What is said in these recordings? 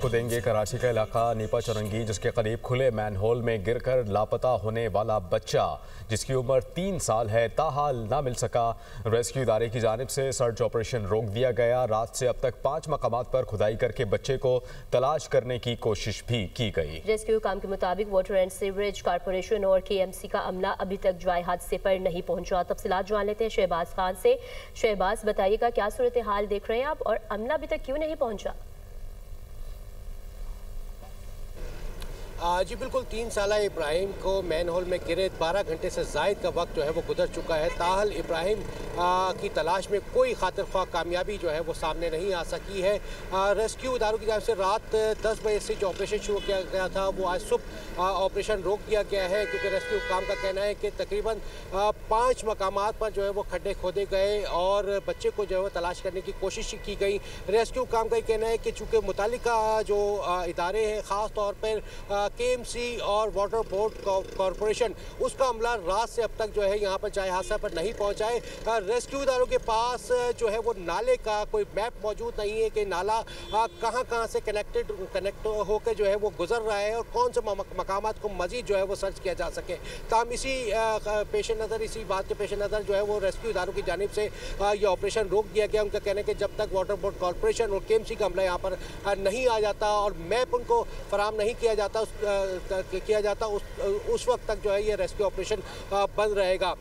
को देंगे कराची का इलाका नीपा चौरंगी, जिसके करीब खुले मैनहोल में गिरकर लापता होने वाला बच्चा जिसकी उम्र 3 साल है ताहाल ना मिल सका। रेस्क्यू इदारे की जानिब से सर्च ऑपरेशन रोक दिया गया। रात से अब तक 5 मकामात पर खुदाई करके बच्चे को तलाश करने की कोशिश भी की गई। रेस्क्यू काम के मुताबिक वाटर एंड सीवरेज कॉर्पोरेशन और KMC का अमला अभी तक जाए हादसे पर नहीं पहुंचा। तफसीलात जान लेते हैं शहबाज खान से। शहबाज, बताइएगा क्या सूरत हाल देख रहे हैं आप और अमला अभी तक क्यों नहीं पहुंचा? जी बिल्कुल, 3 साला इब्राहिम को मैन होल में गिरे 12 घंटे से ज़ायद का वक्त जो है वो गुजर चुका है। ताहल इब्राहिम की तलाश में कोई खातिर ख्वाह कामयाबी जो है वो सामने नहीं आ सकी है। रेस्क्यू इदारों की जानिब से रात 10 बजे से जो ऑपरेशन शुरू किया गया था वो आज सुबह ऑपरेशन रोक दिया गया है, क्योंकि रेस्क्यू काम का कहना है कि तकरीबन 5 मकामात पर जो है वो खड्डे खोदे गए और बच्चे को जो है वो तलाश करने की कोशिश की गई। रेस्क्यू काम का कहना है कि चूँकि मुतालिका जो इदारे हैं, ख़ास तौर पर KMC और वाटर बोर्ड कॉरपोरेशन, उसका अमला रात से अब तक जो है यहाँ पर जाए हादसा पर नहीं पहुँचा है। रेस्क्यू इदारों के पास जो है वो नाले का कोई मैप मौजूद नहीं है कि नाला कहाँ से कनेक्ट होकर जो है वो गुजर रहा है और कौन से मकामात को मजीद जो है वो सर्च किया जा सके। ताहम इसी पेश नज़र, इसी बात के पेश नज़र जो है वो रेस्क्यू इदारों की जानिब से ये ऑपरेशन रोक दिया गया। उनका कहना है कि जब तक वाटर बोर्ड कॉरपोरेशन और KMC का अमला यहाँ पर नहीं आ जाता और मैप उनको फराम नहीं किया जाता उस वक्त तक जो है ये रेस्क्यू ऑपरेशन बंद रहेगा।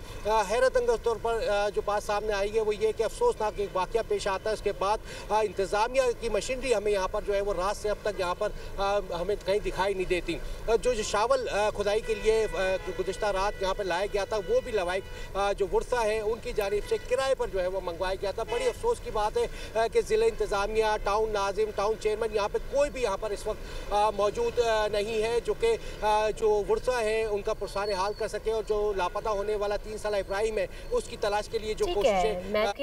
हैरत अंगेज़ तौर पर जो बात सामने आई है वो ये कि अफसोसनाक एक वाक़या पेश आता है। उसके बाद इंतज़ामिया की मशीनरी हमें यहाँ पर जो है वो रात से अब तक यहाँ पर हमें कहीं दिखाई नहीं देती। जो शावल खुदाई के लिए गुज़िश्ता रात यहाँ पर लाया गया था वो भी लवाइक जो वर्सा है उनकी जानिब से किराए पर जो है वो मंगवाया गया था। बड़ी अफसोस की बात है कि ज़िला इंतज़ामिया, टाउन नाजिम, टाउन चेयरमैन यहाँ पर कोई भी यहाँ पर इस वक्त मौजूद नहीं है जो कि जो वर्सा है उनका पुरसाने हाल कर सके और जो लापता होने वाला 3 साला इब्राहिम है उसकी तलाश के लिए जो कोशिशें